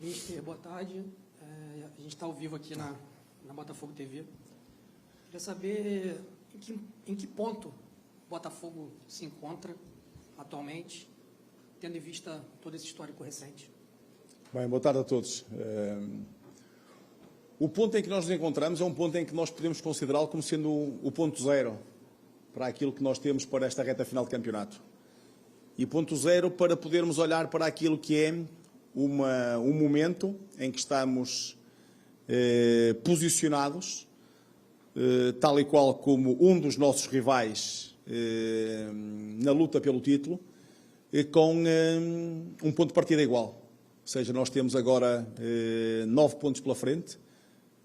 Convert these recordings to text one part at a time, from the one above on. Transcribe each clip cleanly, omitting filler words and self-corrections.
Mister, boa tarde. A gente está ao vivo aqui na Botafogo TV. Queria saber em que ponto o Botafogo se encontra atualmente, tendo em vista todo esse histórico recente. Bem, boa tarde a todos. O ponto em que nós nos encontramos é um ponto em que nós podemos considerá-lo como sendo o ponto zero para aquilo que nós temos para esta reta final de campeonato. E ponto zero para podermos olhar para aquilo que é um momento em que estamos posicionados, tal e qual como um dos nossos rivais na luta pelo título, com um ponto de partida igual. Ou seja, nós temos agora 9 pontos pela frente,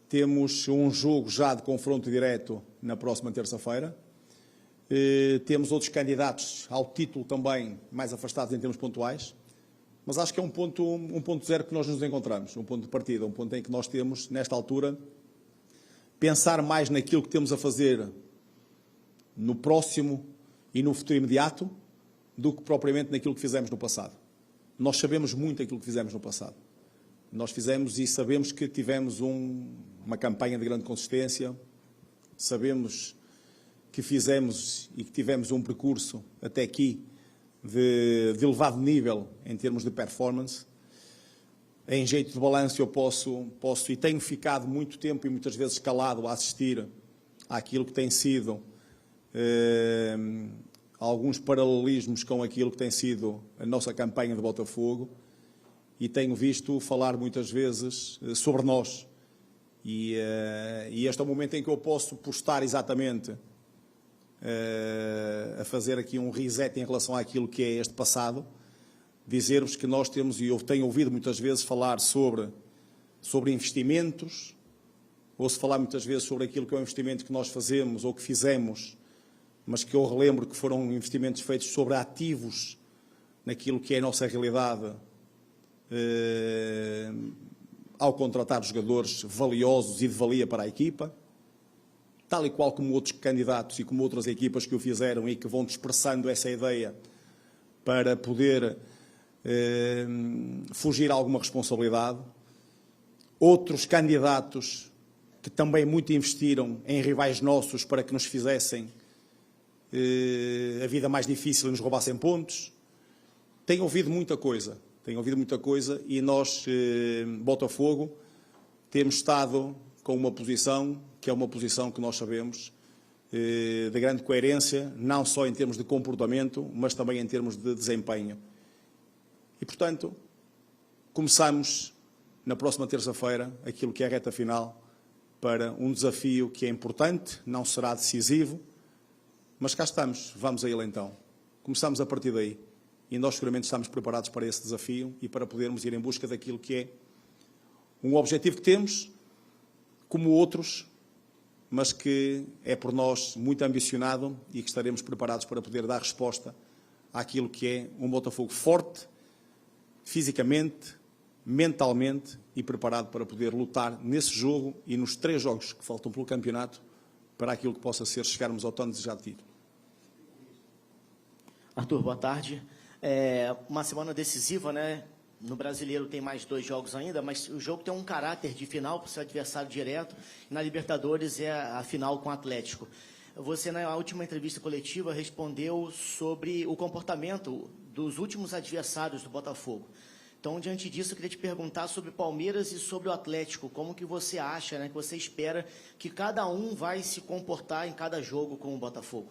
temos um jogo já de confronto direto na próxima terça-feira, temos outros candidatos ao título também mais afastados em termos pontuais, mas acho que é um ponto zero que nós nos encontramos, um ponto de partida, um ponto em que nós temos, nesta altura, pensar mais naquilo que temos a fazer no próximo e no futuro imediato do que propriamente naquilo que fizemos no passado. Nós sabemos muito aquilo que fizemos no passado. Nós fizemos e sabemos que tivemos uma campanha de grande consistência, sabemos que fizemos e que tivemos um percurso até aqui de elevado nível em termos de performance. Em jeito de balanço eu posso e tenho ficado muito tempo e muitas vezes calado a assistir àquilo que tem sido alguns paralelismos com aquilo que tem sido a nossa campanha de Botafogo e tenho visto falar muitas vezes sobre nós. E este é o momento em que eu posso postar exatamente a fazer aqui um reset em relação àquilo que é este passado, dizer-vos que nós temos, e eu tenho ouvido muitas vezes falar sobre investimentos, ou se falar muitas vezes sobre aquilo que é o investimento que nós fazemos ou que fizemos, mas que eu relembro que foram investimentos feitos sobre ativos naquilo que é a nossa realidade, ao contratar jogadores valiosos e de valia para a equipa, tal e qual como outros candidatos e como outras equipas que o fizeram e que vão dispersando essa ideia para poder fugir a alguma responsabilidade. Outros candidatos que também muito investiram em rivais nossos para que nos fizessem a vida mais difícil e nos roubassem pontos. Tenho ouvido muita coisa e nós, Botafogo, temos estado com uma posição que é uma posição que nós sabemos de grande coerência, não só em termos de comportamento, mas também em termos de desempenho. E, portanto, começamos na próxima terça-feira aquilo que é a reta final para um desafio que é importante, não será decisivo, mas cá estamos, vamos a ele então. Começamos a partir daí e nós seguramente estamos preparados para esse desafio e para podermos ir em busca daquilo que é um objetivo que temos, como outros, mas que é por nós muito ambicionado e que estaremos preparados para poder dar resposta àquilo que é um Botafogo forte, fisicamente, mentalmente e preparado para poder lutar nesse jogo e nos 3 jogos que faltam pelo campeonato para aquilo que possa ser chegarmos ao tão desejado título. Arthur, boa tarde. Uma semana decisiva, né? No Brasileiro tem mais 2 jogos ainda, mas o jogo tem um caráter de final para o seu adversário direto. E na Libertadores é a final com o Atlético. Você, na última entrevista coletiva, respondeu sobre o comportamento dos últimos adversários do Botafogo. Então, diante disso, eu queria te perguntar sobre o Palmeiras e sobre o Atlético. Como que você acha, né, que você espera que cada um vai se comportar em cada jogo com o Botafogo?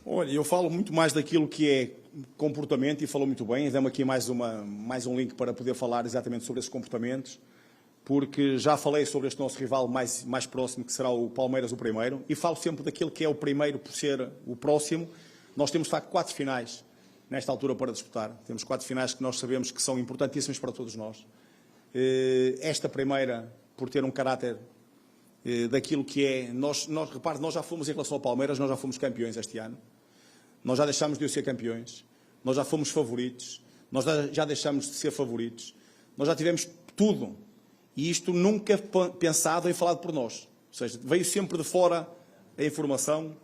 Olha, eu falo muito mais daquilo que é comportamento e falou muito bem. Demos aqui mais um link para poder falar exatamente sobre esses comportamentos, porque já falei sobre este nosso rival mais próximo, que será o Palmeiras, o primeiro, e falo sempre daquele que é o primeiro por ser o próximo. Nós temos, de facto, 4 finais nesta altura para disputar. Temos 4 finais que nós sabemos que são importantíssimas para todos nós. Esta primeira, por ter um caráter daquilo que é... Repare, nós já fomos, em relação ao Palmeiras, nós já fomos campeões este ano. Nós já deixámos de ser campeões, nós já fomos favoritos, nós já deixámos de ser favoritos, nós já tivemos tudo. E isto nunca pensado e falado por nós. Ou seja, veio sempre de fora a informação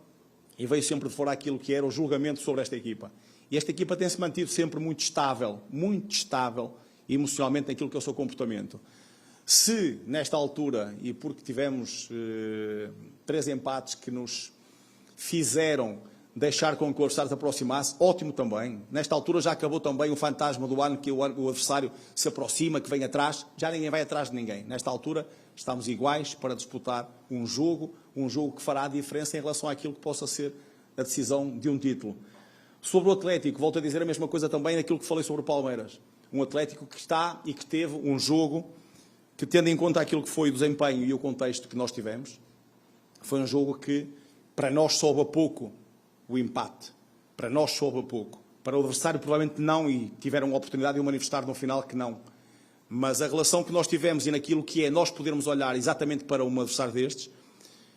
e veio sempre de fora aquilo que era o julgamento sobre esta equipa. E esta equipa tem-se mantido sempre muito estável e emocionalmente naquilo que é o seu comportamento. Se, nesta altura, e porque tivemos 3 empates que nos fizeram deixar com que o adversário se aproximasse, ótimo também. Nesta altura já acabou também o fantasma do ano que o adversário se aproxima, que vem atrás. Já ninguém vai atrás de ninguém. Nesta altura estamos iguais para disputar um jogo que fará a diferença em relação àquilo que possa ser a decisão de um título. Sobre o Atlético, volto a dizer a mesma coisa também naquilo que falei sobre o Palmeiras. Um Atlético que está e que teve um jogo que, tendo em conta aquilo que foi o desempenho e o contexto que nós tivemos, foi um jogo que, para nós, soube a pouco o empate. Para nós soube a pouco. Para o adversário, provavelmente não, e tiveram a oportunidade de o manifestar no final que não. Mas a relação que nós tivemos e naquilo que é nós podermos olhar exatamente para um adversário destes,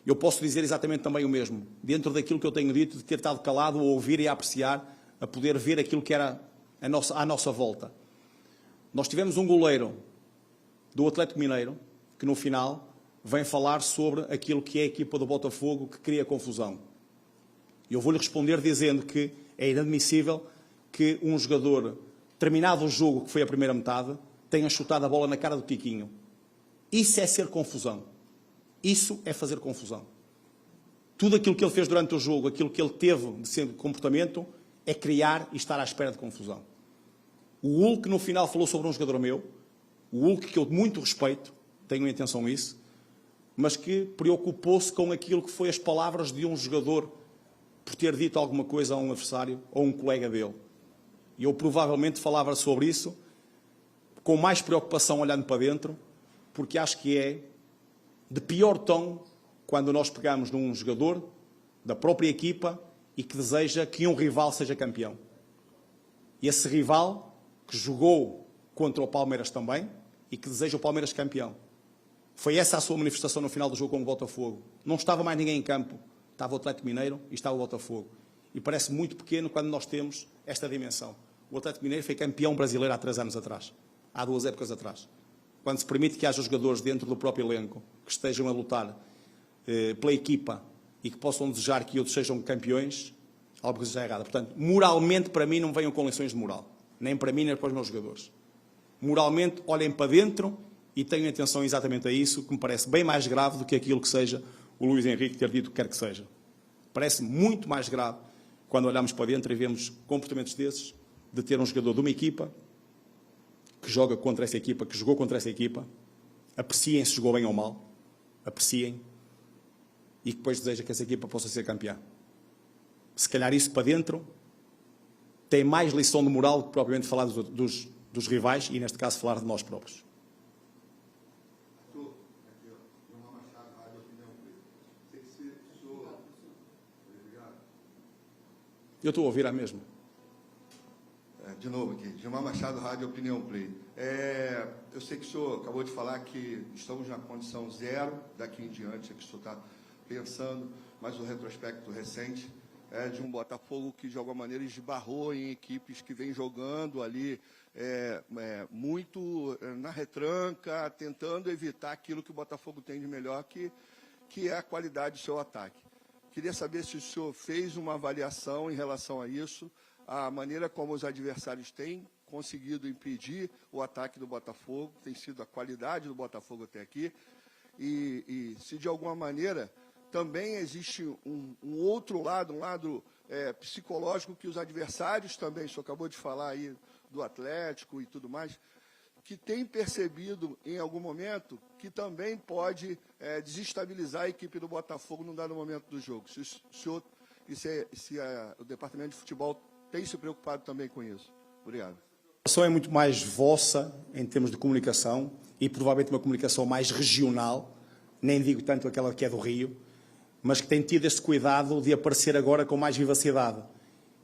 eu posso dizer exatamente também o mesmo. Dentro daquilo que eu tenho dito, de ter estado calado, a ouvir e a apreciar, a poder ver aquilo que era à nossa volta. Nós tivemos um goleiro do Atlético Mineiro, que no final vem falar sobre aquilo que é a equipa do Botafogo, que cria confusão. E eu vou-lhe responder dizendo que é inadmissível que um jogador, terminado o jogo, que foi a primeira metade, tenha chutado a bola na cara do Tiquinho. Isso é ser confusão. Isso é fazer confusão. Tudo aquilo que ele fez durante o jogo, aquilo que ele teve de comportamento, é criar e estar à espera de confusão. O Hulk, no final, falou sobre um jogador meu, o Hulk, que eu muito respeito, tenho em atenção isso, mas que preocupou-se com aquilo que foi as palavras de um jogador por ter dito alguma coisa a um adversário ou a um colega dele. E eu provavelmente falava sobre isso com mais preocupação olhando para dentro, porque acho que é de pior tom quando nós pegamos num jogador da própria equipa e que deseja que um rival seja campeão. E esse rival que jogou contra o Palmeiras também e que deseja o Palmeiras campeão. Foi essa a sua manifestação no final do jogo com o Botafogo. Não estava mais ninguém em campo. Estava o Atlético Mineiro e estava o Botafogo. E parece muito pequeno quando nós temos esta dimensão. O Atlético Mineiro foi campeão brasileiro há 3 anos atrás. Há 2 épocas atrás. Quando se permite que haja jogadores dentro do próprio elenco que estejam a lutar pela equipa e que possam desejar que outros sejam campeões, algo que seja errado. Portanto, moralmente, para mim, não venham com lições de moral. Nem para mim, nem para os meus jogadores. Moralmente, olhem para dentro e tenham atenção exatamente a isso, que me parece bem mais grave do que aquilo que seja o Luís Henrique ter dito o que quer que seja. Parece muito mais grave quando olhamos para dentro e vemos comportamentos desses, de ter um jogador de uma equipa que joga contra essa equipa, que jogou contra essa equipa, apreciem se jogou bem ou mal, apreciem, e que depois deseja que essa equipa possa ser campeã. Se calhar isso para dentro tem mais lição de moral do que propriamente falar dos rivais e, neste caso, falar de nós próprios. Eu estou a ouvir a mesma. De novo aqui, Gilmar Machado, Rádio Opinião Play. Eu sei que o senhor acabou de falar que estamos na condição 0 daqui em diante, é que o senhor está pensando, mas o retrospecto recente é de um Botafogo que, de alguma maneira, esbarrou em equipes que vêm jogando ali muito na retranca, tentando evitar aquilo que o Botafogo tem de melhor, que é a qualidade do seu ataque. Queria saber se o senhor fez uma avaliação em relação a isso, a maneira como os adversários têm conseguido impedir o ataque do Botafogo, tem sido a qualidade do Botafogo até aqui, e se de alguma maneira também existe um outro lado, um lado psicológico que os adversários também, o senhor acabou de falar aí do Atlético e tudo mais, que tem percebido em algum momento que também pode desestabilizar a equipe do Botafogo num dado momento do jogo. Se o senhor se o Departamento de Futebol tem se preocupado também com isso. Obrigado. A situação é muito mais vossa em termos de comunicação e provavelmente uma comunicação mais regional, nem digo tanto aquela que é do Rio, mas que tem tido este cuidado de aparecer agora com mais vivacidade.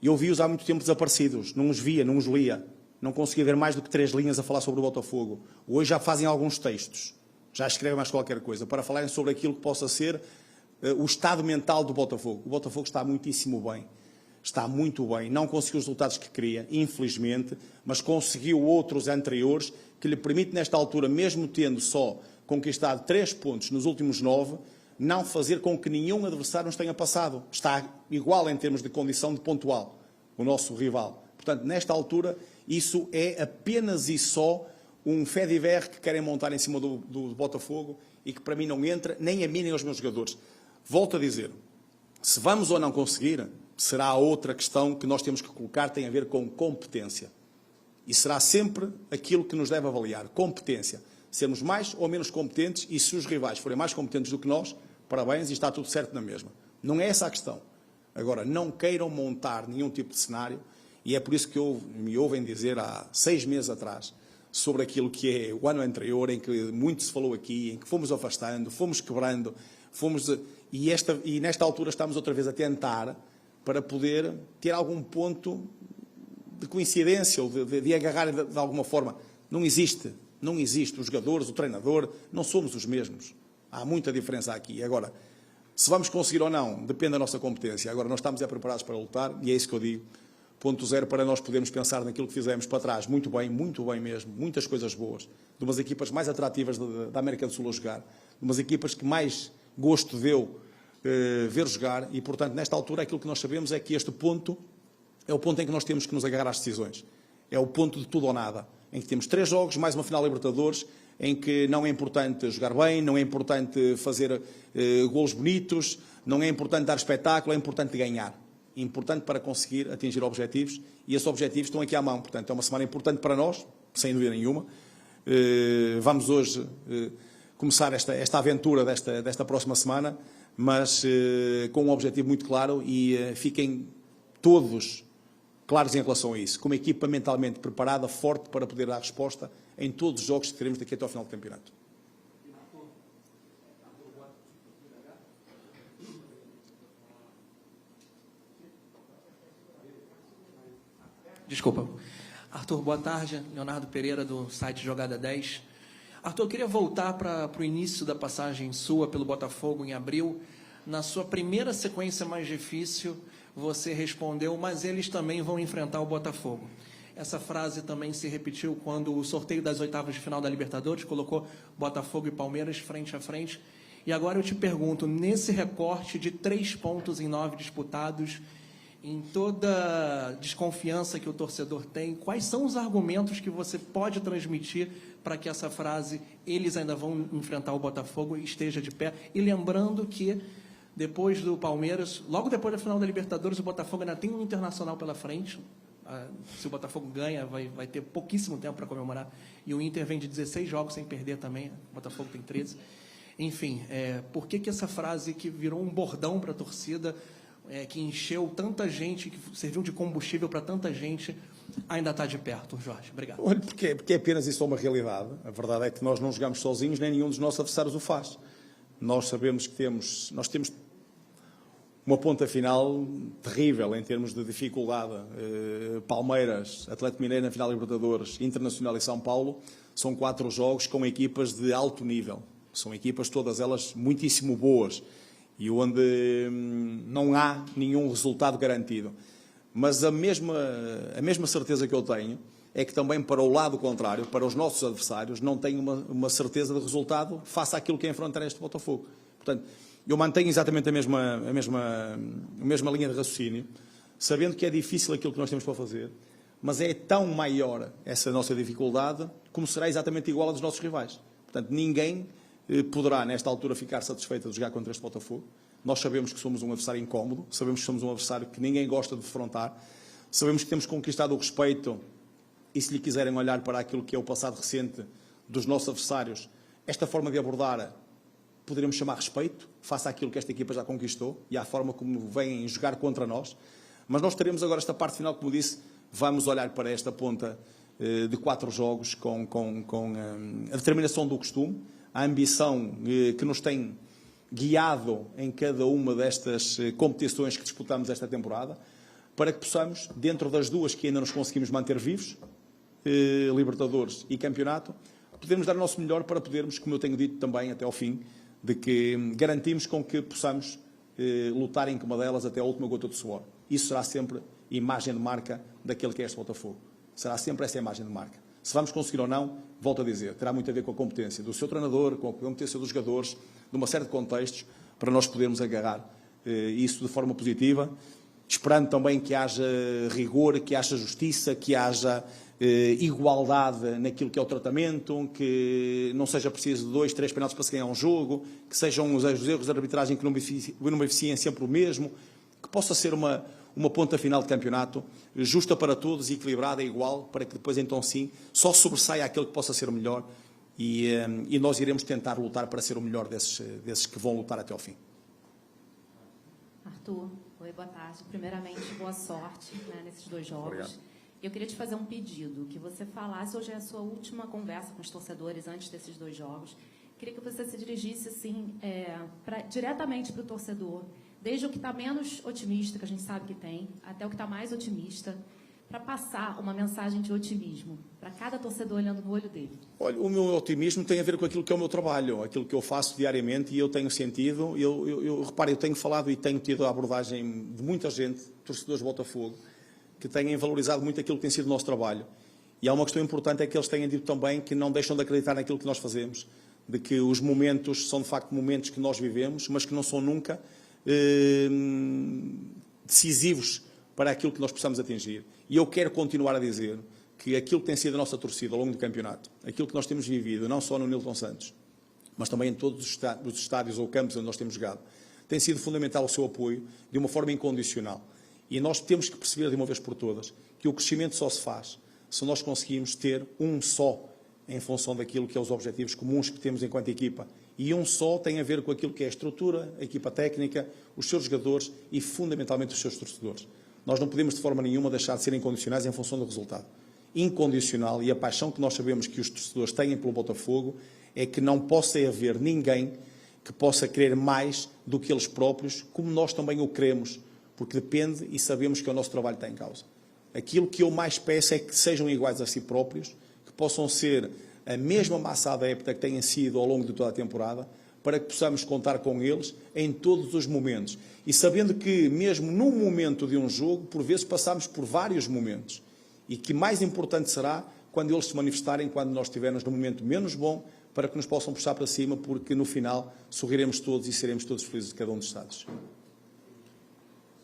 Eu vi-os há muito tempo desaparecidos, não os via, não os lia, não conseguia ver mais do que 3 linhas a falar sobre o Botafogo. Hoje já fazem alguns textos, já escrevem mais qualquer coisa, para falarem sobre aquilo que possa ser o estado mental do Botafogo. O Botafogo está muitíssimo bem. Está muito bem, não conseguiu os resultados que queria, infelizmente, mas conseguiu outros anteriores que lhe permite, nesta altura, mesmo tendo só conquistado 3 pontos nos últimos 9, não fazer com que nenhum adversário nos tenha passado. Está igual em termos de condição de pontual, o nosso rival. Portanto, nesta altura, Isso é apenas e só um fediver que querem montar em cima do Botafogo e que para mim não entra, nem a mim nem aos meus jogadores. Volto a dizer, se vamos ou não conseguir, será outra questão que nós temos que colocar, tem a ver com competência. E será sempre aquilo que nos deve avaliar, competência. Sermos mais ou menos competentes, e se os rivais forem mais competentes do que nós, parabéns, e está tudo certo na mesma. Não é essa a questão. Agora, não queiram montar nenhum tipo de cenário, e é por isso que me ouvem dizer há 6 meses atrás, sobre aquilo que é o ano anterior, em que muito se falou aqui, em que fomos afastando, fomos quebrando, e nesta altura estamos outra vez a tentar para poder ter algum ponto de coincidência ou de agarrar de alguma forma. Não existe. Não existe. Os jogadores, o treinador, não somos os mesmos. Há muita diferença aqui. Agora, se vamos conseguir ou não, depende da nossa competência. Agora, nós estamos preparados para lutar, e é isso que eu digo. Ponto zero para nós podermos pensar naquilo que fizemos para trás. Muito bem mesmo. Muitas coisas boas. De umas equipas mais atrativas da América do Sul a jogar. De umas equipas que mais gosto deu ver jogar. E, portanto, nesta altura, aquilo que nós sabemos é que este ponto é o ponto em que nós temos que nos agarrar às decisões. É o ponto de tudo ou nada. Em que temos 3 jogos, mais uma final Libertadores, em que não é importante jogar bem, não é importante fazer golos bonitos, não é importante dar espetáculo, é importante ganhar. Importante para conseguir atingir objetivos, e esses objetivos estão aqui à mão. Portanto, é uma semana importante para nós, sem dúvida nenhuma. Vamos hoje começar esta aventura desta próxima semana, mas com um objetivo muito claro, e fiquem todos claros em relação a isso, com uma equipa mentalmente preparada, forte, para poder dar resposta em todos os jogos que teremos daqui até ao final do campeonato. Desculpa. Arthur, boa tarde. Leonardo Pereira, do site Jogada 10. Arthur, eu queria voltar para o início da passagem sua pelo Botafogo em abril. Na sua primeira sequência mais difícil, você respondeu, mas eles também vão enfrentar o Botafogo. Essa frase também se repetiu quando o sorteio das oitavas de final da Libertadores colocou Botafogo e Palmeiras frente a frente. E agora eu te pergunto, nesse recorte de 3 pontos em 9 disputados, em toda a desconfiança que o torcedor tem, quais são os argumentos que você pode transmitir para que essa frase, eles ainda vão enfrentar o Botafogo, esteja de pé? E lembrando que, depois do Palmeiras, logo depois da final da Libertadores, o Botafogo ainda tem um Internacional pela frente. Se o Botafogo ganha, vai ter pouquíssimo tempo para comemorar. E o Inter vem de 16 jogos sem perder também, o Botafogo tem 13. Enfim, por que essa frase que virou um bordão para a torcida, que encheu tanta gente, que serviu de combustível para tanta gente, ainda está de perto, Jorge? Obrigado. Olha, porque é apenas isso uma realidade. A verdade é que nós não jogamos sozinhos, nem nenhum dos nossos adversários o faz. Nós sabemos que temos uma ponta final terrível em termos de dificuldade. Palmeiras, Atlético Mineiro na final da Libertadores, Internacional e São Paulo, são 4 jogos com equipas de alto nível. São equipas todas elas muitíssimo boas, e onde não há nenhum resultado garantido. Mas a mesma certeza que eu tenho é que também para o lado contrário, para os nossos adversários, não tenho uma certeza de resultado face àquilo que é enfrentar este Botafogo. Portanto, eu mantenho exatamente a mesma linha de raciocínio, sabendo que é difícil aquilo que nós temos para fazer, mas é tão maior essa nossa dificuldade como será exatamente igual a dos nossos rivais. Portanto, ninguém poderá, nesta altura, ficar satisfeito de jogar contra este Botafogo. Nós sabemos que somos um adversário incómodo, sabemos que somos um adversário que ninguém gosta de defrontar, sabemos que temos conquistado o respeito, e se lhe quiserem olhar para aquilo que é o passado recente dos nossos adversários, esta forma de abordar poderíamos chamar respeito, face àquilo que esta equipa já conquistou e à forma como vêm jogar contra nós. Mas nós teremos agora esta parte final, como disse, vamos olhar para esta ponta de 4 jogos com a determinação do costume, a ambição que nos tem guiado em cada uma destas competições que disputamos esta temporada, para que possamos, dentro das 2 que ainda nos conseguimos manter vivos, Libertadores e Campeonato, podermos dar o nosso melhor para podermos, como eu tenho dito também até ao fim, de que garantimos com que possamos lutar em uma delas até a última gota de suor. Isso será sempre imagem de marca daquele que é este Botafogo. Será sempre essa imagem de marca. Se vamos conseguir ou não, volto a dizer, terá muito a ver com a competência do seu treinador, com a competência dos jogadores, de uma série de contextos, para nós podermos agarrar isso de forma positiva esperando também que haja rigor, que haja justiça, que haja igualdade naquilo que é o tratamento, que não seja preciso 2, 3 penaltis para se ganhar um jogo, que sejam os erros de arbitragem que não beneficiem sempre o mesmo, que possa ser uma ponta final de campeonato justa para todos, equilibrada e igual, para que depois então sim só sobressaia aquele que possa ser o melhor e nós iremos tentar lutar para ser o melhor desses que vão lutar até ao fim. Arthur, oi, boa tarde. Primeiramente, boa sorte, né, nesses 2 jogos. Obrigado. Eu queria te fazer um pedido, que você falasse, hoje é a sua última conversa com os torcedores antes desses 2 jogos. Queria que você se dirigisse assim, diretamente para o torcedor, desde o que está menos otimista, que a gente sabe que tem, até o que está mais otimista, para passar uma mensagem de otimismo para cada torcedor olhando no olho dele. Olha, o meu otimismo tem a ver com aquilo que é o meu trabalho, aquilo que eu faço diariamente, e eu tenho sentido, repare, eu tenho falado e tenho tido a abordagem de muita gente, torcedores de Botafogo, que têm valorizado muito aquilo que tem sido o nosso trabalho. E há uma questão importante, é que eles têm dito também que não deixam de acreditar naquilo que nós fazemos, de que os momentos são de facto momentos que nós vivemos, mas que não são nunca decisivos para aquilo que nós possamos atingir. E eu quero continuar a dizer que aquilo que tem sido a nossa torcida ao longo do campeonato, aquilo que nós temos vivido, não só no Nilton Santos, mas também em todos os estádios ou campos onde nós temos jogado, tem sido fundamental o seu apoio de uma forma incondicional. E nós temos que perceber de uma vez por todas que o crescimento só se faz se nós conseguimos ter um só em função daquilo que é os objetivos comuns que temos enquanto equipa. E um só tem a ver com aquilo que é a estrutura, a equipa técnica, os seus jogadores e, fundamentalmente, os seus torcedores. Nós não podemos, de forma nenhuma, deixar de ser incondicionais em função do resultado. Incondicional, e a paixão que nós sabemos que os torcedores têm pelo Botafogo, é que não possa haver ninguém que possa querer mais do que eles próprios, como nós também o queremos, porque depende e sabemos que o nosso trabalho está em causa. Aquilo que eu mais peço é que sejam iguais a si próprios, que possam ser a mesma massa adepta que têm sido ao longo de toda a temporada, para que possamos contar com eles em todos os momentos. E sabendo que, mesmo num momento de um jogo, por vezes passamos por vários momentos. E que mais importante será quando eles se manifestarem, quando nós estivermos num momento menos bom, para que nos possam puxar para cima, porque no final sorriremos todos e seremos todos felizes de cada um dos estados.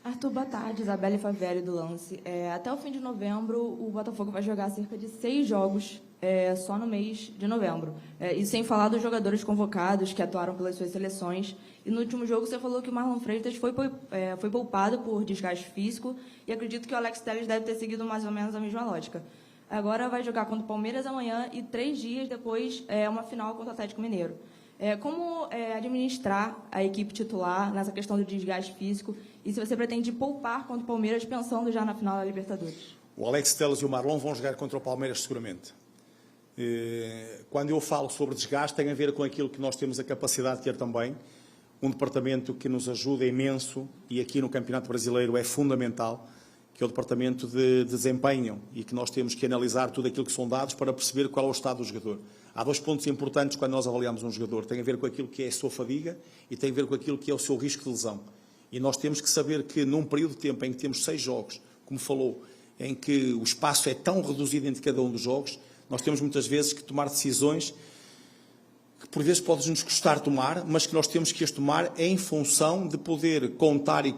Arthur, boa tarde. Isabelle Favelli, do Lance. Até o fim de novembro, o Botafogo vai jogar cerca de 6 jogos só no mês de novembro. E sem falar dos jogadores convocados que atuaram pelas suas seleções. E no último jogo você falou que o Marlon Freitas foi poupado por desgaste físico e acredito que o Alex Telles deve ter seguido mais ou menos a mesma lógica. Agora vai jogar contra o Palmeiras amanhã e 3 dias depois uma final contra o Atlético Mineiro. Como administrar a equipe titular nessa questão do desgaste físico e se você pretende poupar contra o Palmeiras pensando já na final da Libertadores? O Alex Telles e o Marlon vão jogar contra o Palmeiras seguramente. Quando eu falo sobre desgaste, tem a ver com aquilo que nós temos a capacidade de ter também, um departamento que nos ajuda imenso e aqui no Campeonato Brasileiro é fundamental, que é o departamento de desempenho e que nós temos que analisar tudo aquilo que são dados para perceber qual é o estado do jogador. Há 2 pontos importantes quando nós avaliamos um jogador. Tem a ver com aquilo que é a sua fadiga e tem a ver com aquilo que é o seu risco de lesão. E nós temos que saber que num período de tempo em que temos 6 jogos, como falou, em que o espaço é tão reduzido entre cada um dos jogos, nós temos muitas vezes que tomar decisões que por vezes pode-nos custar tomar, mas que nós temos que as tomar em função de poder contar e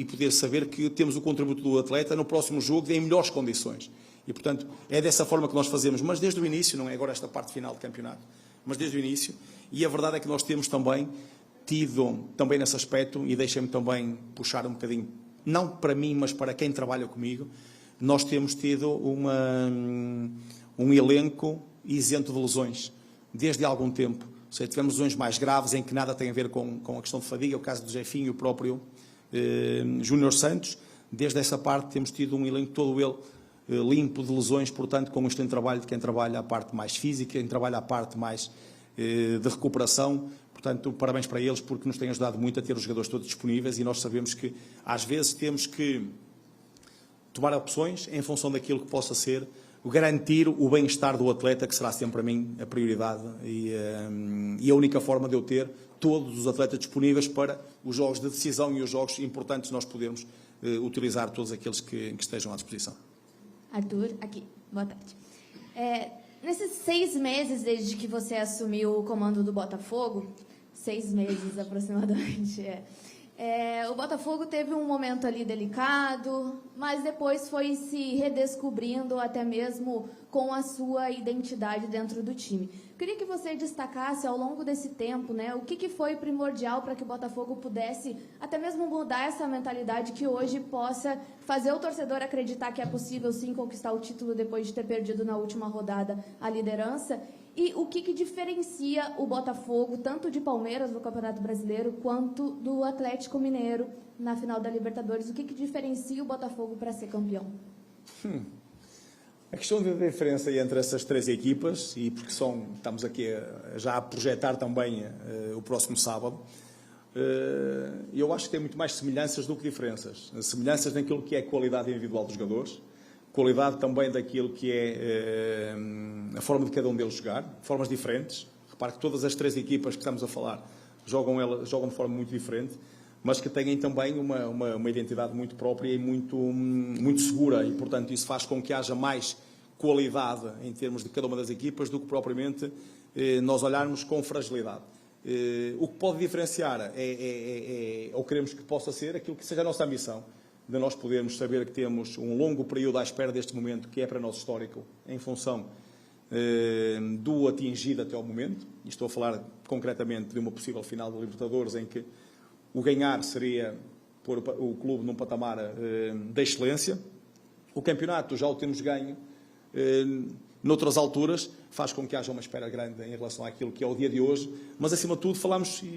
poder saber que temos o contributo do atleta no próximo jogo em melhores condições. E, portanto, é dessa forma que nós fazemos, mas desde o início, não é agora esta parte final do campeonato, mas desde o início, e a verdade é que nós temos também tido, também nesse aspecto, e deixem-me também puxar um bocadinho, não para mim, mas para quem trabalha comigo, nós temos tido um elenco isento de lesões, desde há algum tempo. Ou seja, tivemos lesões mais graves em que nada tem a ver com a questão de fadiga, o caso do Jefinho e o próprio Júnior Santos. Desde essa parte temos tido um elenco todo ele limpo de lesões, portanto, com um excelente trabalho de quem trabalha a parte mais física, quem trabalha a parte mais de recuperação. Portanto, parabéns para eles, porque nos têm ajudado muito a ter os jogadores todos disponíveis e nós sabemos que, às vezes, temos que tomar opções em função daquilo que possa ser garantir o bem-estar do atleta, que será sempre para mim a prioridade e a única forma de eu ter todos os atletas disponíveis para os jogos de decisão e os jogos importantes nós podermos utilizar todos aqueles que estejam à disposição. Arthur, aqui. Boa tarde. Nesses 6 meses desde que você assumiu o comando do Botafogo, 6 meses aproximadamente, O Botafogo teve um momento ali delicado, mas depois foi se redescobrindo até mesmo com a sua identidade dentro do time. Queria que você destacasse ao longo desse tempo, né, o que foi primordial para que o Botafogo pudesse até mesmo mudar essa mentalidade que hoje possa fazer o torcedor acreditar que é possível sim conquistar o título depois de ter perdido na última rodada a liderança. E o que diferencia o Botafogo, tanto de Palmeiras no Campeonato Brasileiro, quanto do Atlético Mineiro na final da Libertadores? O que diferencia o Botafogo para ser campeão? A questão da diferença entre essas três equipas, e porque estamos aqui já a projetar também o próximo sábado, eu acho que tem muito mais semelhanças do que diferenças. Semelhanças naquilo que é a qualidade individual dos jogadores, qualidade também daquilo que é a forma de cada um deles jogar, formas diferentes. Repare que todas as três equipas que estamos a falar jogam de forma muito diferente, mas que têm também uma identidade muito própria e muito segura, e, portanto, isso faz com que haja mais qualidade em termos de cada uma das equipas do que propriamente nós olharmos com fragilidade. O que pode diferenciar ou queremos que possa ser aquilo que seja a nossa ambição, de nós podermos saber que temos um longo período à espera deste momento, que é para nós histórico, em função do atingido até ao momento, e estou a falar concretamente de uma possível final da Libertadores, em que o ganhar seria pôr o clube num patamar da excelência. O campeonato já o temos ganho noutras alturas, faz com que haja uma espera grande em relação àquilo que é o dia de hoje, mas acima de tudo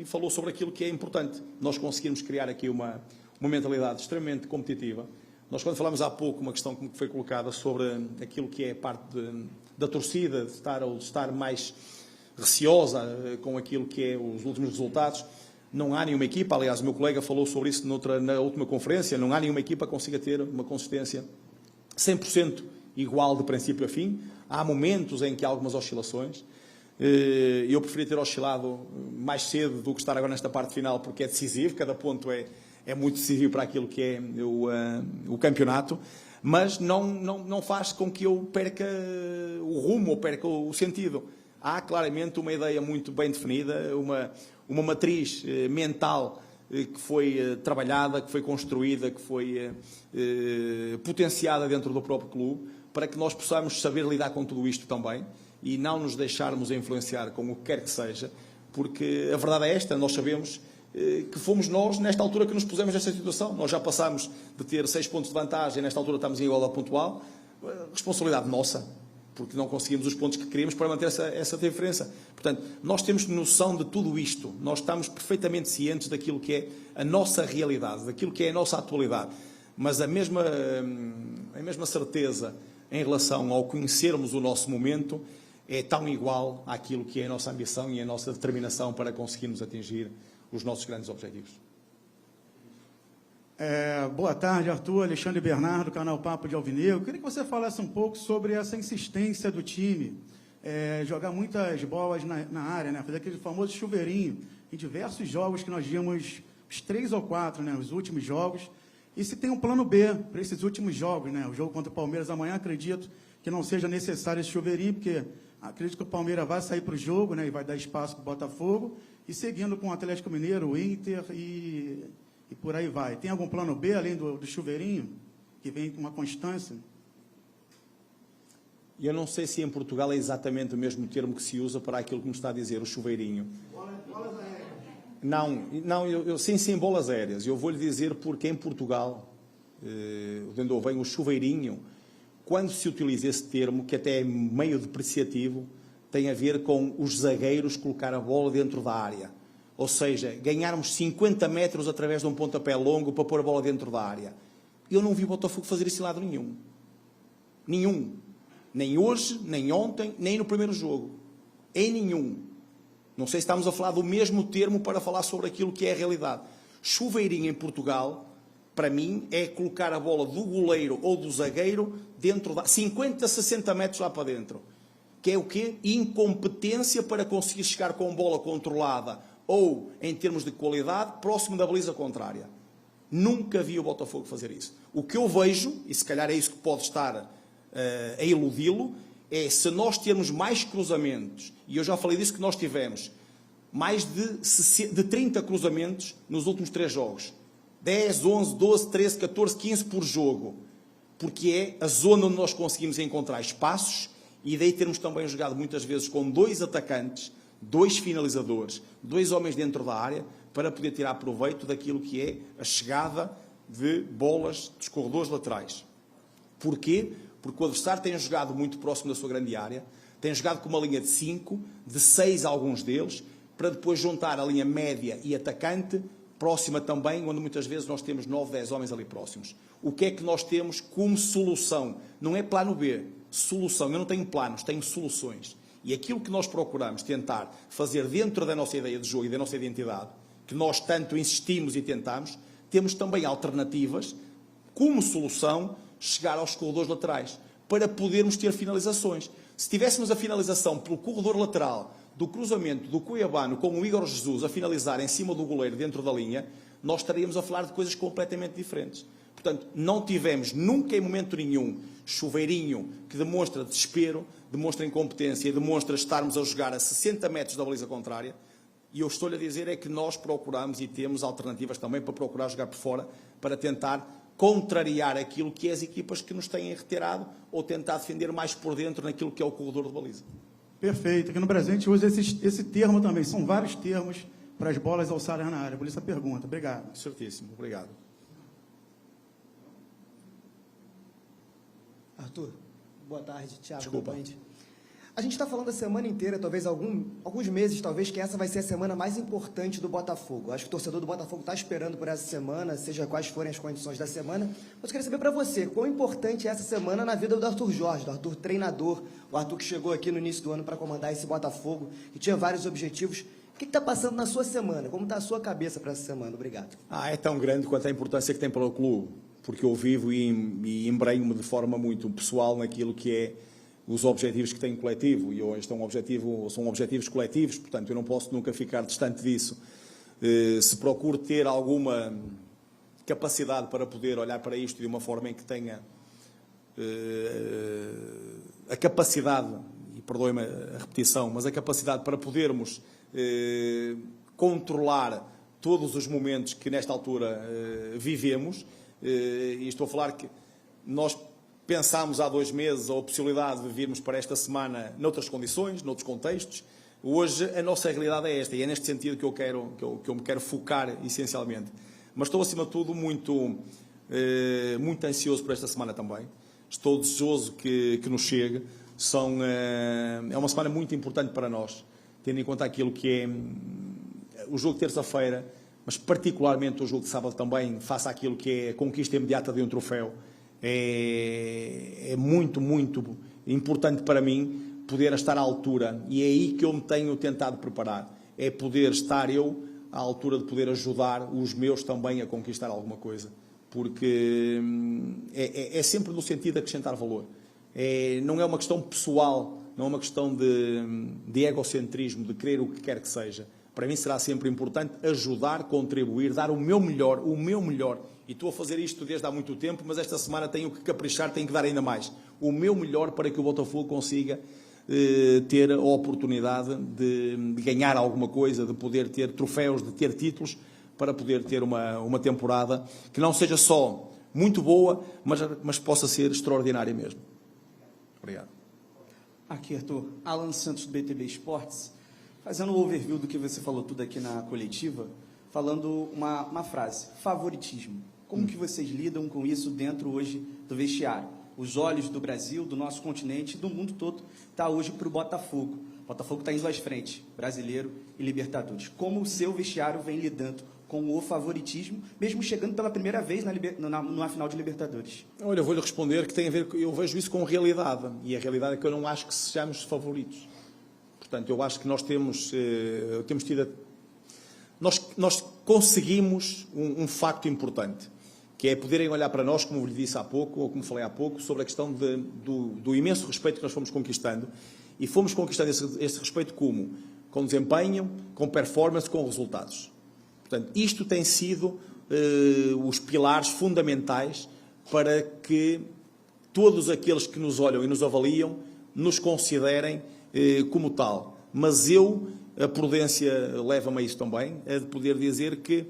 falou sobre aquilo que é importante, nós conseguirmos criar aqui uma mentalidade extremamente competitiva. Nós, quando falamos há pouco, uma questão que foi colocada sobre aquilo que é parte da torcida, de estar mais receosa com aquilo que é os últimos resultados, não há nenhuma equipa, aliás, o meu colega falou sobre isso na última conferência, não há nenhuma equipa que consiga ter uma consistência 100% igual de princípio a fim. Há momentos em que há algumas oscilações. Eu preferia ter oscilado mais cedo do que estar agora nesta parte final, porque é decisivo, cada ponto é muito decisivo para aquilo que é o campeonato, mas não faz com que eu perca o rumo ou perca o sentido. Há claramente uma ideia muito bem definida, uma matriz mental que foi trabalhada, que foi construída, que foi potenciada dentro do próprio clube, para que nós possamos saber lidar com tudo isto também e não nos deixarmos influenciar com o que quer que seja, porque a verdade é esta, nós sabemos que fomos nós, nesta altura, que nos pusemos nesta situação. Nós já passámos de ter 6 pontos de vantagem, nesta altura estamos em igualdade pontual, responsabilidade nossa, porque não conseguimos os pontos que queríamos para manter essa diferença. Portanto, nós temos noção de tudo isto, nós estamos perfeitamente cientes daquilo que é a nossa realidade, daquilo que é a nossa atualidade, mas a mesma certeza em relação ao conhecermos o nosso momento é tão igual àquilo que é a nossa ambição e a nossa determinação para conseguirmos atingir os nossos grandes objetivos. Boa tarde, Arthur. Alexandre Bernardo, canal Papo de Alvinegro. Queria que você falasse um pouco sobre essa insistência do time, jogar muitas bolas na área, né? Fazer aquele famoso chuveirinho em diversos jogos que nós vimos, os 3 ou 4, né? Os últimos jogos. E se tem um plano B para esses últimos jogos, né? O jogo contra o Palmeiras amanhã, acredito que não seja necessário esse chuveirinho, porque acredito que o Palmeiras vai sair para o jogo, né? E vai dar espaço para o Botafogo. E seguindo com o Atlético Mineiro, o Inter e por aí vai. Tem algum plano B, além do chuveirinho, que vem com uma constância? E eu não sei se em Portugal é exatamente o mesmo termo que se usa para aquilo que me está a dizer, o chuveirinho. Bolas aéreas. Não, sim, bolas aéreas. Eu vou-lhe dizer porque em Portugal, de onde eu venho, o chuveirinho, quando se utiliza esse termo, que até é meio depreciativo, tem a ver com os zagueiros colocar a bola dentro da área. Ou seja, ganharmos 50 metros através de um pontapé longo para pôr a bola dentro da área. Eu não vi o Botafogo fazer isso em lado nenhum. Nenhum. Nem hoje, nem ontem, nem no primeiro jogo. Em nenhum. Não sei se estamos a falar do mesmo termo para falar sobre aquilo que é a realidade. Chuveirinho em Portugal, para mim, é colocar a bola do goleiro ou do zagueiro dentro da 50, 60 metros lá para dentro. Que é o quê? Incompetência para conseguir chegar com bola controlada ou, em termos de qualidade, próximo da baliza contrária. Nunca vi o Botafogo fazer isso. O que eu vejo, e se calhar é isso que pode estar a iludi-lo, é se nós termos mais cruzamentos, e eu já falei disso que nós tivemos, mais de 30 cruzamentos nos últimos 3 jogos. 10, 11, 12, 13, 14, 15 por jogo. Porque é a zona onde nós conseguimos encontrar espaços e daí termos também jogado muitas vezes com 2 atacantes, 2 finalizadores, 2 homens dentro da área, para poder tirar proveito daquilo que é a chegada de bolas dos corredores laterais. Porquê? Porque o adversário tem jogado muito próximo da sua grande área, tem jogado com uma linha de 5, de 6 alguns deles, para depois juntar a linha média e atacante, próxima também, onde muitas vezes nós temos 9, 10 homens ali próximos. O que é que nós temos como solução? Não é plano B, solução. Eu não tenho planos, tenho soluções. E aquilo que nós procuramos tentar fazer dentro da nossa ideia de jogo e da nossa identidade, que nós tanto insistimos e tentamos, temos também alternativas, como solução, chegar aos corredores laterais, para podermos ter finalizações. Se tivéssemos a finalização pelo corredor lateral, do cruzamento do Cuiabano com o Igor Jesus a finalizar em cima do goleiro dentro da linha, nós estaríamos a falar de coisas completamente diferentes. Portanto, não tivemos nunca em momento nenhum chuveirinho que demonstra desespero, demonstra incompetência e demonstra estarmos a jogar a 60 metros da baliza contrária. E eu estou-lhe a dizer é que nós procuramos e temos alternativas também para procurar jogar por fora, para tentar contrariar aquilo que é as equipas que nos têm retirado ou tentar defender mais por dentro naquilo que é o corredor de baliza. Perfeito. Aqui no Brasil a gente usa esse termo também. São vários termos para as bolas alçarem na área. Por isso a pergunta. Obrigado. Certíssimo. Obrigado. Arthur, boa tarde. Thiago. Desculpa. A gente está falando a semana inteira, talvez alguns meses, talvez, que essa vai ser a semana mais importante do Botafogo. Acho que o torcedor do Botafogo está esperando por essa semana, seja quais forem as condições da semana. Mas eu queria saber para você, quão importante é essa semana na vida do Arthur Jorge, do Arthur treinador, o Arthur que chegou aqui no início do ano para comandar esse Botafogo, que tinha vários objetivos. O que está passando na sua semana? Como está a sua cabeça para essa semana? Obrigado. É tão grande quanto a importância que tem para o clube, porque eu vivo e embrenho-me de forma muito pessoal naquilo que é os objetivos que tenho coletivo, e hoje são objetivos coletivos, portanto eu não posso nunca ficar distante disso. Se procuro ter alguma capacidade para poder olhar para isto de uma forma em que tenha a capacidade, e perdoe-me a repetição, mas a capacidade para podermos controlar todos os momentos que nesta altura vivemos, e estou a falar que nós pensámos há 2 meses a possibilidade de virmos para esta semana noutras condições, noutros contextos. Hoje a nossa realidade é esta e é neste sentido que eu me quero focar essencialmente. Mas estou acima de tudo muito ansioso por esta semana também. Estou desejoso que nos chegue. É uma semana muito importante para nós, tendo em conta aquilo que é o jogo de terça-feira, mas particularmente o jogo de sábado também, face àquilo que é a conquista imediata de um troféu. É muito, muito importante para mim poder estar à altura, e é aí que eu me tenho tentado preparar, é poder estar eu à altura de poder ajudar os meus também a conquistar alguma coisa, porque é sempre no sentido de acrescentar valor. Não é uma questão pessoal, não é uma questão de egocentrismo, de querer o que quer que seja. Para mim será sempre importante ajudar, contribuir, dar o meu melhor, e estou a fazer isto desde há muito tempo, mas esta semana tenho que caprichar, tenho que dar ainda mais. O meu melhor para que o Botafogo consiga ter a oportunidade de ganhar alguma coisa, de poder ter troféus, de ter títulos, para poder ter uma temporada que não seja só muito boa, mas possa ser extraordinária mesmo. Obrigado. Aqui, Arthur. Alan Santos, do BTB Esportes. Fazendo um overview do que você falou tudo aqui na coletiva, falando uma frase, favoritismo. Como que vocês lidam com isso dentro hoje do vestiário? Os olhos do Brasil, do nosso continente, do mundo todo, está hoje para o Botafogo. O Botafogo está indo às frentes, brasileiro e Libertadores. Como o seu vestiário vem lidando com o favoritismo, mesmo chegando pela primeira vez numa final de Libertadores? Olha, eu vou-lhe responder que tem a ver, eu vejo isso com realidade, e a realidade é que eu não acho que sejamos favoritos. Portanto, eu acho que nós temos tido... Nós conseguimos um facto importante, que é poderem olhar para nós, como lhe disse há pouco, ou como falei há pouco, sobre a questão do imenso respeito que nós fomos conquistando, e fomos conquistando esse respeito como? Com desempenho, com performance, com resultados. Portanto, isto tem sido os pilares fundamentais para que todos aqueles que nos olham e nos avaliam nos considerem como tal. mas a prudência leva-me a isso também, a de poder dizer que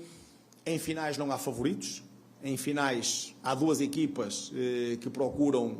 em finais não há favoritos, em finais há duas equipas que procuram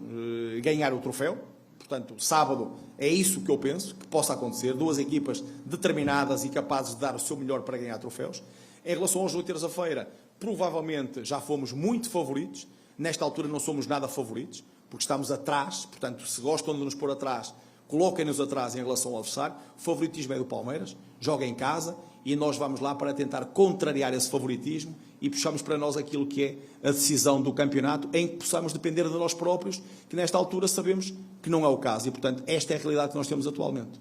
ganhar o troféu. Portanto, sábado é isso que eu penso que possa acontecer, duas equipas determinadas e capazes de dar o seu melhor para ganhar troféus. Em relação ao jogo de terça-feira, provavelmente já fomos muito favoritos, nesta altura não somos nada favoritos, porque estamos atrás, portanto, se gostam de nos pôr atrás, coloquem-nos atrás em relação ao adversário. O favoritismo é do Palmeiras, joga em casa e nós vamos lá para tentar contrariar esse favoritismo e puxamos para nós aquilo que é a decisão do campeonato, em que possamos depender de nós próprios, que nesta altura sabemos que não é o caso. E, portanto, esta é a realidade que nós temos atualmente.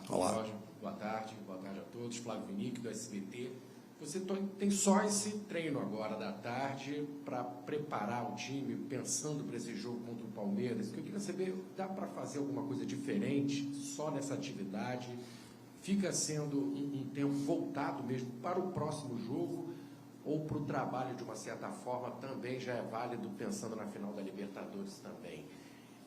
Olá. Boa tarde a todos. Flávio Vinick, do SBT. Você tem só esse treino agora da tarde para preparar o time, pensando para esse jogo contra o Palmeiras. Que eu queria saber, dá para fazer alguma coisa diferente só nessa atividade? Fica sendo um tempo voltado mesmo para o próximo jogo ou para o trabalho, de uma certa forma, também já é válido pensando na final da Libertadores também?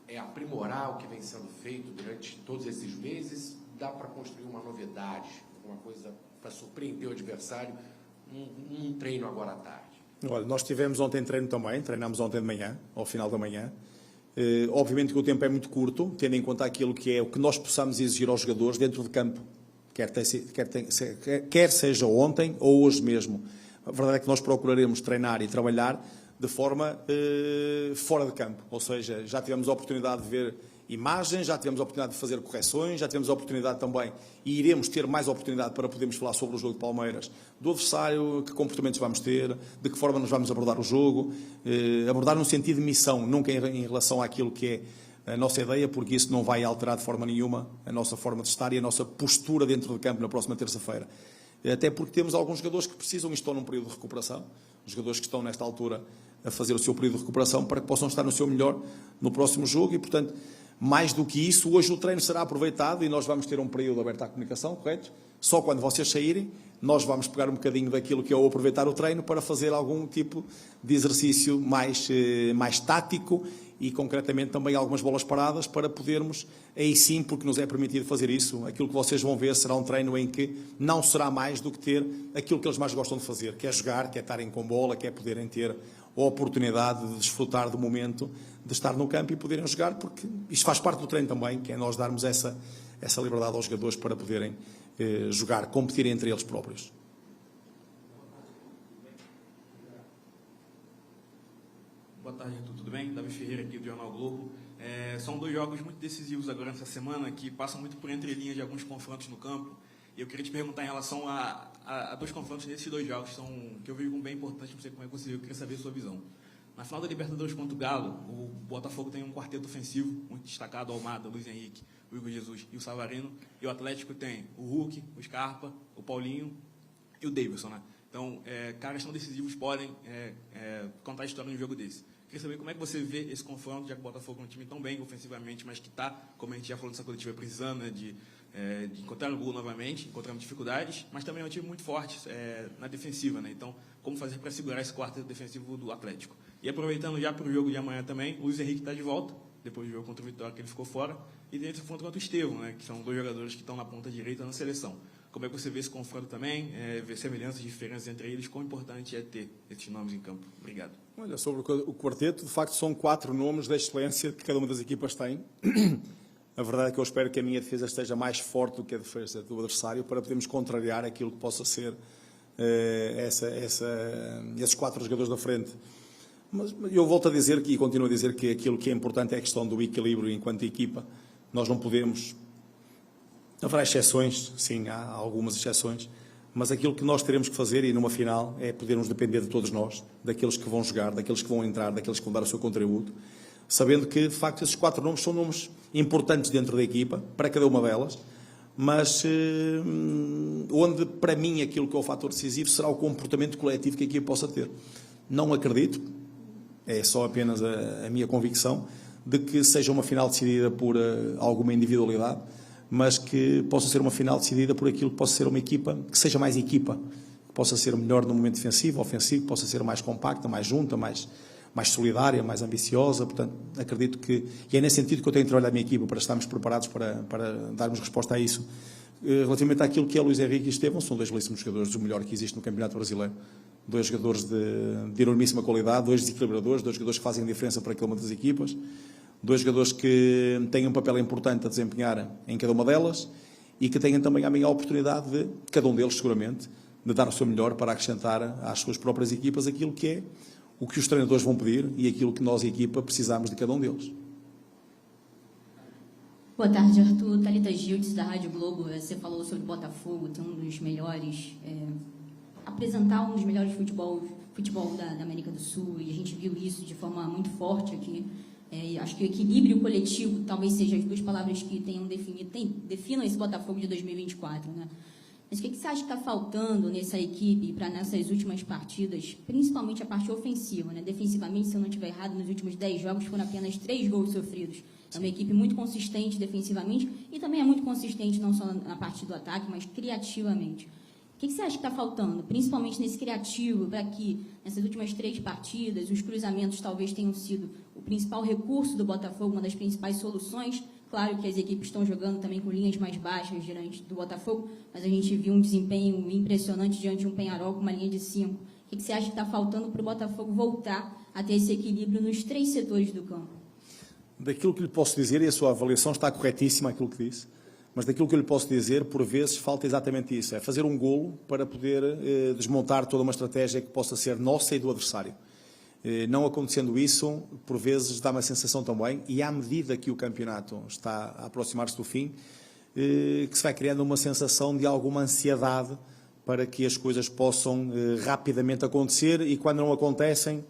É aprimorar o que vem sendo feito durante todos esses meses? Dá para construir uma novidade, alguma coisa para surpreender o adversário, um treino agora à tarde? Olha, nós tivemos ontem treino também, treinámos ontem de manhã, ao final da manhã. Obviamente que o tempo é muito curto, tendo em conta aquilo que é o que nós possamos exigir aos jogadores dentro de campo, quer seja ontem ou hoje mesmo. A verdade é que nós procuraremos treinar e trabalhar de forma fora de campo, ou seja, já tivemos a oportunidade de ver imagens, já tivemos a oportunidade de fazer correções, já tivemos a oportunidade também, e iremos ter mais oportunidade para podermos falar sobre o jogo de Palmeiras, do adversário, que comportamentos vamos ter, de que forma nos vamos abordar o jogo, abordar no sentido de missão, nunca em relação àquilo que é a nossa ideia, porque isso não vai alterar de forma nenhuma a nossa forma de estar e a nossa postura dentro do campo na próxima terça-feira. Até porque temos alguns jogadores que precisam e estão num período de recuperação, jogadores que estão nesta altura a fazer o seu período de recuperação para que possam estar no seu melhor no próximo jogo e, portanto, mais do que isso, hoje o treino será aproveitado e nós vamos ter um período aberto à comunicação, correto? Só quando vocês saírem, nós vamos pegar um bocadinho daquilo que é o aproveitar o treino para fazer algum tipo de exercício mais tático e, concretamente, também algumas bolas paradas para podermos, aí sim, porque nos é permitido fazer isso, aquilo que vocês vão ver será um treino em que não será mais do que ter aquilo que eles mais gostam de fazer, que é jogar, que é estarem com bola, que é poderem ter a oportunidade de desfrutar do momento de estar no campo e poderem jogar, porque isto faz parte do treino também, que é nós darmos essa liberdade aos jogadores para poderem jogar, competir entre eles próprios. Boa tarde, Arthur, tudo bem? Davi Ferreira aqui do Jornal Globo. São dois jogos muito decisivos agora nessa semana, que passam muito por entrelinhas de alguns confrontos no campo. E eu queria te perguntar em relação a dois confrontos nesses dois jogos, que eu vejo como bem importante, não sei como é que você viu, eu queria saber a sua visão. Na final da Libertadores contra o Galo, o Botafogo tem um quarteto ofensivo muito destacado: Almada, Luiz Henrique, o Igor Jesus e o Savarino. E o Atlético tem o Hulk, o Scarpa, o Paulinho e o Davidson, né? Então, caras tão decisivos podem contar a história de um jogo desse. Queria saber como é que você vê esse confronto, já que o Botafogo é um time tão bem ofensivamente, mas que está, como a gente já falou nessa coletiva, precisando, né, de encontrar o gol novamente, encontrando dificuldades, mas também é um time muito forte na defensiva, né? Então, como fazer para segurar esse quarteto defensivo do Atlético? E aproveitando já para o jogo de amanhã também, o Luiz Henrique está de volta, depois do jogo contra o Vitória, que ele ficou fora, e tem esse confronto contra o Estevão, né, que são dois jogadores que estão na ponta direita na seleção. Como é que você vê esse confronto também, ver semelhanças e diferenças entre eles, quão importante é ter esses nomes em campo? Obrigado. Olha, sobre o quarteto, de facto são 4 nomes da excelência que cada uma das equipas tem. A verdade é que eu espero que a minha defesa esteja mais forte do que a defesa do adversário para podermos contrariar aquilo que possa ser esses 4 jogadores da frente. Mas eu volto a dizer e continuo a dizer que aquilo que é importante é a questão do equilíbrio enquanto equipa. Nós não podemos... Haverá exceções, sim, há algumas exceções, mas aquilo que nós teremos que fazer, e numa final, é podermos depender de todos nós, daqueles que vão jogar, daqueles que vão entrar, daqueles que vão dar o seu contributo, sabendo que, de facto, esses 4 nomes são nomes importantes dentro da equipa, para cada uma delas, mas onde, para mim, aquilo que é o fator decisivo será o comportamento coletivo que a equipa possa ter. Não acredito, é só apenas a minha convicção, de que seja uma final decidida por alguma individualidade, mas que possa ser uma final decidida por aquilo que possa ser uma equipa, que seja mais equipa, que possa ser melhor no momento defensivo, ofensivo, que possa ser mais compacta, mais junta, mais mais solidária, mais ambiciosa. Portanto, acredito que, e é nesse sentido que eu tenho de trabalhar a minha equipa, para estarmos preparados para darmos resposta a isso. Relativamente àquilo que é Luís Henrique e Estevão, são 2 belíssimos jogadores, o melhor que existe no Campeonato Brasileiro. 2 jogadores de enormíssima qualidade, 2 desequilibradores, 2 jogadores que fazem a diferença para cada uma das equipas, 2 jogadores que têm um papel importante a desempenhar em cada uma delas e que tenham também a minha oportunidade de, cada um deles seguramente, de dar o seu melhor para acrescentar às suas próprias equipas aquilo que é o que os treinadores vão pedir e aquilo que nós, a equipa, precisamos de cada um deles. Boa tarde, Arthur. Thalita Gildes, da Rádio Globo. Você falou sobre o Botafogo ter um dos melhores, apresentar um dos melhores futebol da América do Sul, e a gente viu isso de forma muito forte aqui. E acho que o equilíbrio coletivo talvez seja as 2 palavras que definam esse Botafogo de 2024, né? Mas o que você acha que está faltando nessa equipe para nessas últimas partidas, principalmente a parte ofensiva, né? Defensivamente, se eu não estiver errado, nos últimos 10 jogos foram apenas 3 gols sofridos. É uma equipe muito consistente defensivamente e também é muito consistente não só na parte do ataque, mas criativamente. O que você acha que está faltando, principalmente nesse criativo, para que nessas últimas 3 partidas os cruzamentos talvez tenham sido o principal recurso do Botafogo, uma das principais soluções? Claro que as equipes estão jogando também com linhas mais baixas diante do Botafogo, mas a gente viu um desempenho impressionante diante de um Peñarol com uma linha de 5. O que você acha que está faltando para o Botafogo voltar a ter esse equilíbrio nos 3 setores do campo? Daquilo que lhe posso dizer, e a sua avaliação está corretíssima, aquilo que disse, mas daquilo que eu lhe posso dizer, por vezes, falta exatamente isso, é fazer um golo para poder desmontar toda uma estratégia que possa ser nossa e do adversário. Não acontecendo isso, por vezes dá uma sensação também, e à medida que o campeonato está a aproximar-se do fim, que se vai criando uma sensação de alguma ansiedade para que as coisas possam rapidamente acontecer, e quando não acontecem,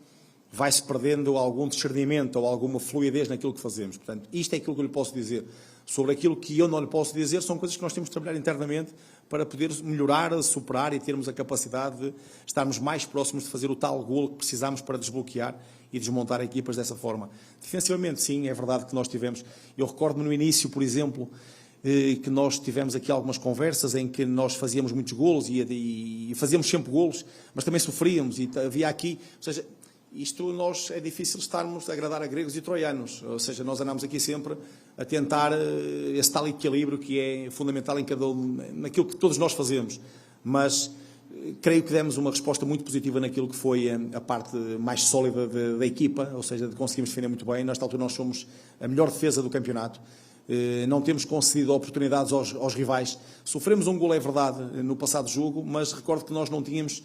vai-se perdendo algum discernimento ou alguma fluidez naquilo que fazemos. Portanto, isto é aquilo que eu lhe posso dizer. Sobre aquilo que eu não lhe posso dizer, são coisas que nós temos de trabalhar internamente para poder melhorar, superar e termos a capacidade de estarmos mais próximos de fazer o tal golo que precisamos para desbloquear e desmontar equipas dessa forma. Defensivamente, sim, é verdade que nós tivemos. Eu recordo-me no início, por exemplo, que nós tivemos aqui algumas conversas em que nós fazíamos muitos golos e fazíamos sempre golos, mas também sofríamos e havia aqui, ou seja, isto nós é difícil estarmos a agradar a gregos e troianos, ou seja, nós andamos aqui sempre a tentar esse tal equilíbrio que é fundamental em naquilo que todos nós fazemos, mas creio que demos uma resposta muito positiva naquilo que foi a parte mais sólida da equipa, ou seja, conseguimos defender muito bem. Nesta altura nós somos a melhor defesa do campeonato, não temos concedido oportunidades aos rivais. Sofremos um golo, é verdade, no passado jogo, mas recordo que nós não tínhamos,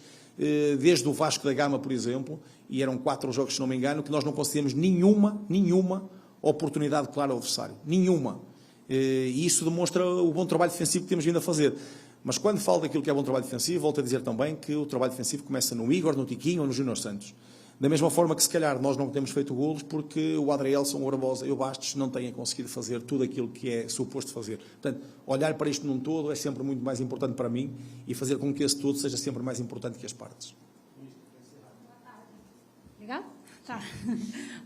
desde o Vasco da Gama, por exemplo, e eram 4 jogos, se não me engano, que nós não concedemos nenhuma oportunidade clara ao adversário. Nenhuma. E isso demonstra o bom trabalho defensivo que temos vindo a fazer. Mas quando falo daquilo que é bom trabalho defensivo, volto a dizer também que o trabalho defensivo começa no Igor, no Tiquinho ou no Júnior Santos. Da mesma forma que, se calhar, nós não temos feito golos porque o Adrielson, o Barbosa e o Bastos não têm conseguido fazer tudo aquilo que é suposto fazer. Portanto, olhar para isto num todo é sempre muito mais importante para mim e fazer com que esse todo seja sempre mais importante que as partes. Obrigada. Tá.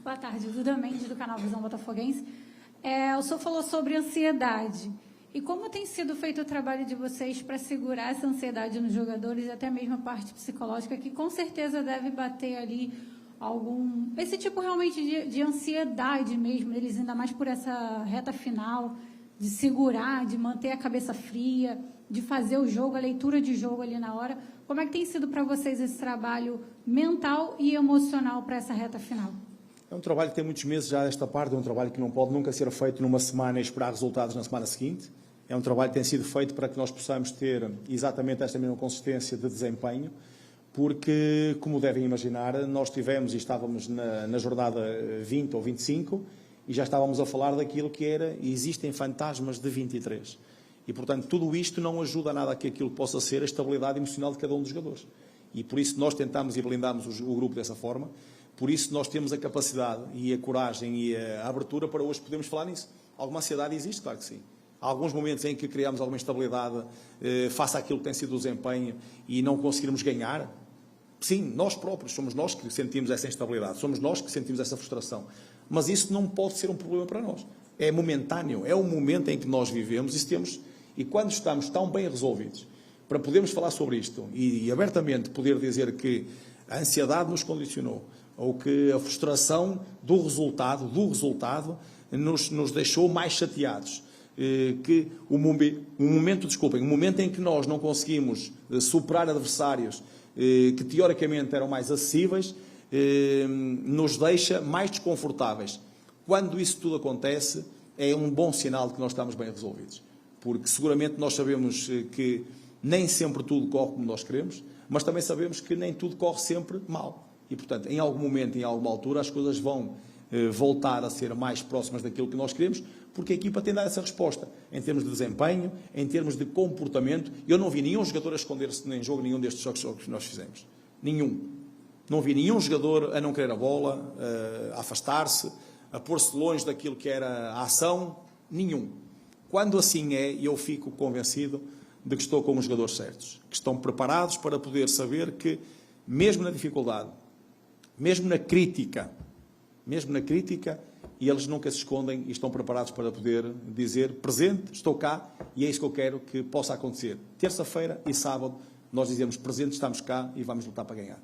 Boa tarde, Duda Mendes, do canal Visão Botafoguense. O senhor falou sobre ansiedade. E como tem sido feito o trabalho de vocês para segurar essa ansiedade nos jogadores e até mesmo a parte psicológica, que com certeza deve bater ali esse tipo realmente de ansiedade mesmo, deles, ainda mais por essa reta final, de segurar, de manter a cabeça fria, de fazer o jogo, a leitura de jogo ali na hora. Como é que tem sido para vocês esse trabalho mental e emocional para essa reta final? É um trabalho que tem muitos meses já esta parte, é um trabalho que não pode nunca ser feito numa semana e esperar resultados na semana seguinte. É um trabalho que tem sido feito para que nós possamos ter exatamente esta mesma consistência de desempenho, porque, como devem imaginar, nós tivemos e estávamos na jornada 20 ou 25 e já estávamos a falar daquilo que existem fantasmas de 23. E, portanto, tudo isto não ajuda nada a que aquilo possa ser a estabilidade emocional de cada um dos jogadores. E por isso nós tentamos e blindámos o grupo dessa forma, por isso nós temos a capacidade e a coragem e a abertura para hoje podermos falar nisso. Alguma ansiedade existe? Claro que sim. Há alguns momentos em que criamos alguma instabilidade face àquilo que tem sido o desempenho e não conseguirmos ganhar. Sim, nós próprios, somos nós que sentimos essa instabilidade, somos nós que sentimos essa frustração. Mas isso não pode ser um problema para nós. É momentâneo, é o momento em que nós vivemos e quando estamos tão bem resolvidos para podermos falar sobre isto e abertamente poder dizer que a ansiedade nos condicionou, ou que a frustração do resultado nos deixou mais chateados. Que um momento em que nós não conseguimos superar adversários que teoricamente eram mais acessíveis, nos deixa mais desconfortáveis. Quando isso tudo acontece, é um bom sinal de que nós estamos bem resolvidos. Porque seguramente nós sabemos que nem sempre tudo corre como nós queremos, mas também sabemos que nem tudo corre sempre mal. E, portanto, em algum momento, em alguma altura, as coisas vão voltar a ser mais próximas daquilo que nós queremos, porque a equipa tem dado essa resposta, em termos de desempenho, em termos de comportamento. Eu não vi nenhum jogador a esconder-se em jogo, nenhum destes jogos que nós fizemos. Nenhum. Não vi nenhum jogador a não querer a bola, a afastar-se, a pôr-se longe daquilo que era a ação. Nenhum. Quando assim é, eu fico convencido de que estou com os jogadores certos, que estão preparados para poder saber que, mesmo na dificuldade, mesmo na crítica, e eles nunca se escondem e estão preparados para poder dizer: presente, estou cá, e é isso que eu quero que possa acontecer. Terça-feira e sábado, nós dizemos: presente, estamos cá e vamos lutar para ganhar.